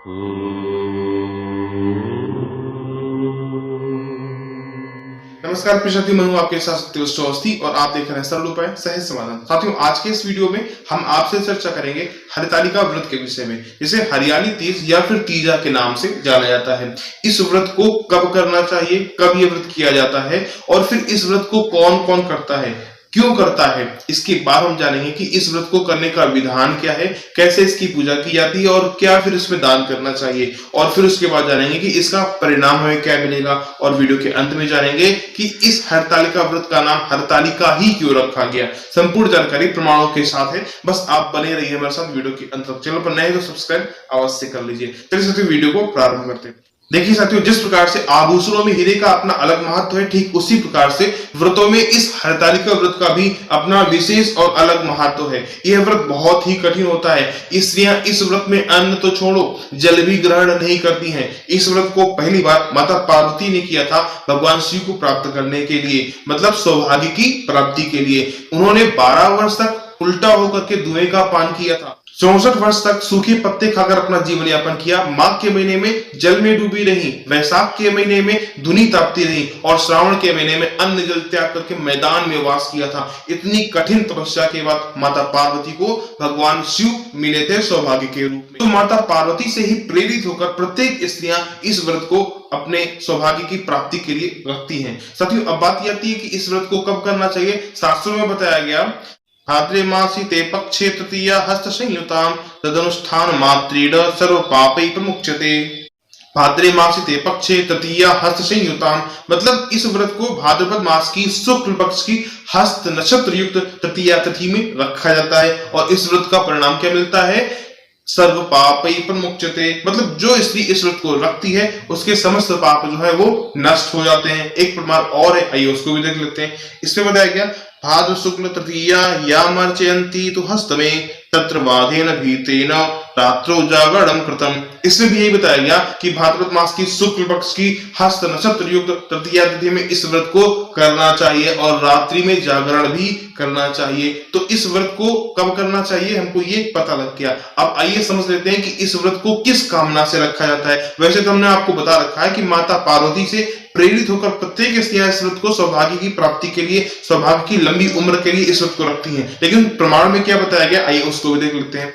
नमस्कार प्रिय साथियों, मैं हूं आपके साथ सत्यवष्ट अवस्थी और आप देख रहे हैं सरल उपाय सहज समाधान। साथियों, आज के इस वीडियो में हम आपसे चर्चा करेंगे हरितालिका व्रत के विषय में, जिसे हरियाली तीज या फिर तीजा के नाम से जाना जाता है। इस व्रत को कब करना चाहिए, कब यह व्रत किया जाता है और फिर इस व्रत को कौन कौन करता है, क्यों करता है, इसके बाद हम जानेंगे कि इस व्रत को करने का विधान क्या है, कैसे इसकी पूजा की जाती है और क्या फिर इसमें दान करना चाहिए। और फिर उसके बाद जानेंगे कि इसका परिणाम हमें क्या मिलेगा और वीडियो के अंत में जानेंगे कि इस हरतालिका व्रत का नाम हरतालिका ही क्यों रखा गया। संपूर्ण जानकारी प्रमाणों के साथ है, बस आप बने रहिए हमारे साथ वीडियो के अंत तक। चैनल पर नए तो सब्सक्राइब अवश्य कर लीजिए। चलिए साथियों, वीडियो को प्रारंभ करते हैं। देखिए साथियों, जिस प्रकार से आभूषणों में हीरे का अपना अलग महत्व है, ठीक उसी प्रकार से व्रतों में इस हरतालिका व्रत का भी अपना विशेष और अलग महत्व है। यह व्रत बहुत ही कठिन होता है। स्त्रियां इस व्रत में अन्न तो छोड़ो, जल भी ग्रहण नहीं करती हैं। इस व्रत को पहली बार माता पार्वती ने किया था भगवान शिव को प्राप्त करने के लिए, मतलब सौभाग्य की प्राप्ति के लिए। उन्होंने 12 वर्ष तक उल्टा होकर के धुएं का पान किया था, 64 वर्ष तक सूखे पत्ते खाकर अपना जीवन यापन किया, माघ के महीने में जल में डूबी रही, वैशाख के महीने में धुनी तापती रही और श्रावण के महीने में अन्न जल त्याग करके मैदान में वास किया था। इतनी कठिन तपस्या के बाद माता पार्वती को भगवान शिव मिले थे सौभाग्य के रूप में। तो माता पार्वती से ही प्रेरित होकर प्रत्येक स्त्रियां इस व्रत को अपने सौभाग्य की प्राप्ति के लिए रखती हैं। साथियों, अब बात आती है कि इस व्रत को कब करना चाहिए। शास्त्रों में बताया गया, भाद्रे मासी ते पक्षे तृतीया हस्त संयुताम तदनुष्ठान मात्रेण सर्व पापै प्रमुच्यते। भाद्रे मासी ते पक्षे तृतीया हस्त संयुताम, मतलब इस व्रत को भाद्रपद मास की शुक्ल पक्ष की हस्त नक्षत्र युक्त तृतीया तिथि में रखा जाता है। और इस व्रत का परिणाम क्या मिलता है, सर्व पापै प्रमुच्यते, मतलब जो स्त्री इस व्रत को रखती है उसके समस्त पाप जो है वो नष्ट हो जाते हैं। एक प्रमाण और है, आइए उसको भी देख लेते हैं। इसमें बताया गया, भाद्र शुक्ल तृतीया या मर्चयन्ती तु हस्तमे तत्र बाधेन भीतेन रात्रो जागरणं कृतम। इसमें भी यही बताया गया कि भाद्रपद मास की शुक्ल पक्ष की हस्त नक्षत्र युक्त तृतीया तिथि में इस व्रत को करना चाहिए और रात्रि में जागरण भी करना चाहिए। तो इस व्रत को कब करना चाहिए हमको ये पता लग गया। अब आइए समझ लेते हैं कि इस व्रत को किस कामना से रखा जाता है। वैसे तो हमने आपको बता रखा है कि माता पार्वती से प्रेरित होकर प्रत्येक स्त्रियां इस व्रत को सौभाग्य की प्राप्ति के लिए, सौभाग्य की लंबी उम्र के लिए इस व्रत को रखती हैं। लेकिन प्रमाण में क्या बताया गया, आइए उसको भी देख लेते हैं।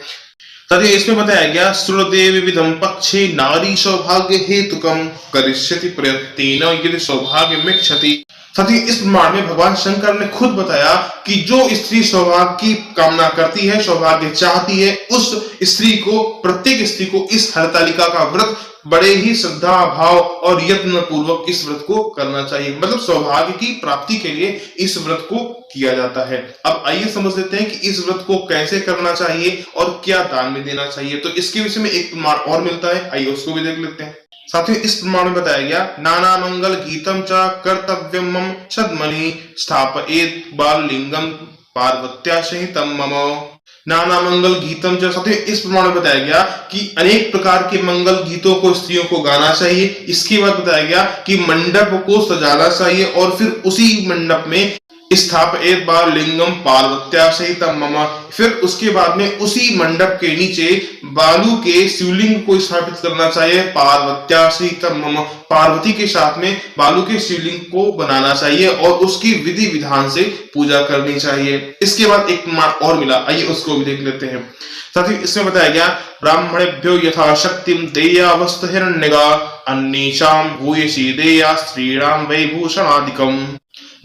तथा इसमें बताया गया, श्रुते विविधम पक्षे नारी सौभाग्य हेतुकम करिष्यति प्रयत्नेन यदि सौभाग्यमिच्छति। साथ ही इस प्रमाण में भगवान शंकर ने खुद बताया कि जो स्त्री सौभाग्य की कामना करती है, सौभाग्य चाहती है, उस स्त्री को, प्रत्येक स्त्री को इस हरतालिका का व्रत बड़े ही श्रद्धा भाव और यत्न पूर्वक इस व्रत को करना चाहिए। मतलब सौभाग्य की प्राप्ति के लिए इस व्रत को किया जाता है। अब आइए समझ लेते हैं कि इस व्रत को कैसे करना चाहिए और क्या दान में देना चाहिए। तो इसके विषय में एक प्रमाण और मिलता है, आइए उसको भी देख लेते हैं। साथियों, इस प्रमाण में बताया गया, नाना मंगल गीतम च कर्तव्यम मम छद्मनि स्थापयेत् बाललिंगम पार्वत्या सहितम मम। नाना मंगल गीतम च, साथियों इस प्रमाण में बताया गया कि अनेक प्रकार के मंगल गीतों को स्त्रियों को गाना चाहिए। इसके बाद बताया गया कि मंडप को सजाना चाहिए और फिर उसी मंडप में स्थापयेत् बाललिंगम पार्वत्या सहितम मम, फिर उसके बाद में उसी मंडप के नीचे बालू के शिवलिंग को स्थापित करना चाहिए। पार्वत्या सहितम मम, पार्वती के साथ में बालू के शिवलिंग को बनाना चाहिए और उसकी विधि विधान से पूजा करनी चाहिए। इसके बाद एक प्रमाण और मिला, आइए उसको भी देख लेते हैं। साथ ही इसमें बताया गया, ब्राह्मणेभ्यो यथा शक्तिम देया वस्तु हिरण्यगा अन्येषां भूयसी देया स्त्रीणां वैभूषणादिकम्।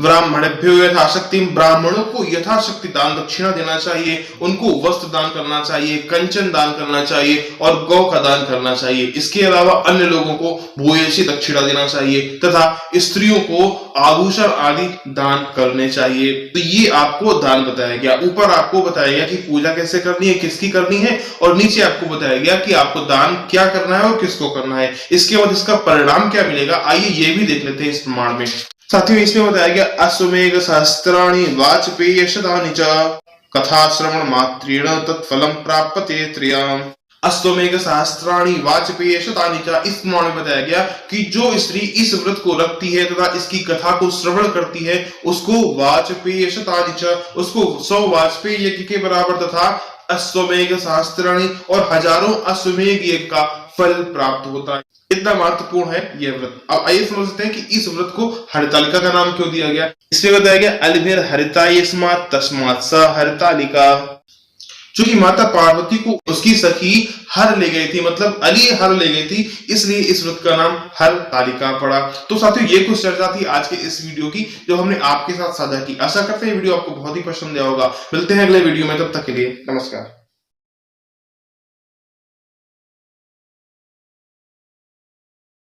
ब्राह्मणेभ्यो यथाशक्ति, ब्राह्मणों को यथाशक्ति दान दक्षिणा देना चाहिए, उनको वस्त्र दान करना चाहिए, कंचन दान करना चाहिए और गौ का दान करना चाहिए। इसके अलावा अन्य लोगों को भूयसी दक्षिणा देना चाहिए तथा स्त्रियों को आभूषण आदि दान करने चाहिए। तो ये आपको दान बताया गया। ऊपर आपको बताया गया कि पूजा कैसे करनी है, किसकी करनी है, और नीचे आपको बताया गया कि आपको दान क्या करना है और किसको करना है। इसके बाद इसका परिणाम क्या मिलेगा, आइए ये भी देख लेते हैं इस प्रमाण में। साथियों, इसमें बताया गया, अश्वमेघ सहस्त्राणि वाजपेय शतानि च कथा श्रवण मात्रेण तत्फलम प्राप्यते त्रियाम। अश्वमेघ सहस्त्राणि वाजपेय शतानि च, इस प्रमाण में बताया गया कि जो स्त्री इस व्रत को रखती है तथा इसकी कथा को श्रवण करती है उसको वाजपेय शतानि च, उसको 100 वाजपेय यज्ञ के बराबर तथा अश्वमेघ सहस्त्राणि और हजारों अश्वमेघ यज्ञ का फल प्राप्त होता है। इतना महत्वपूर्ण है यह व्रत। अब आइए समझते हैं कि इस व्रत को हरितालिका का नाम क्यों दिया गया। इसमें बताया गया अलभिर हरितायस्मात् तस्मात् स हरितालिका। चूंकि माता पार्वती को उसकी सखी हर ले गई थी, मतलब अली हर ले गई थी, इसलिए इस व्रत का नाम हरतालिका पड़ा। तो साथियों ये कुछ चर्चा थी आज के इस वीडियो की जो हमने आपके साथ साझा की। आशा करते हैं वीडियो आपको बहुत ही पसंद आया होगा। मिलते हैं अगले वीडियो में, तब तक के लिए नमस्कार।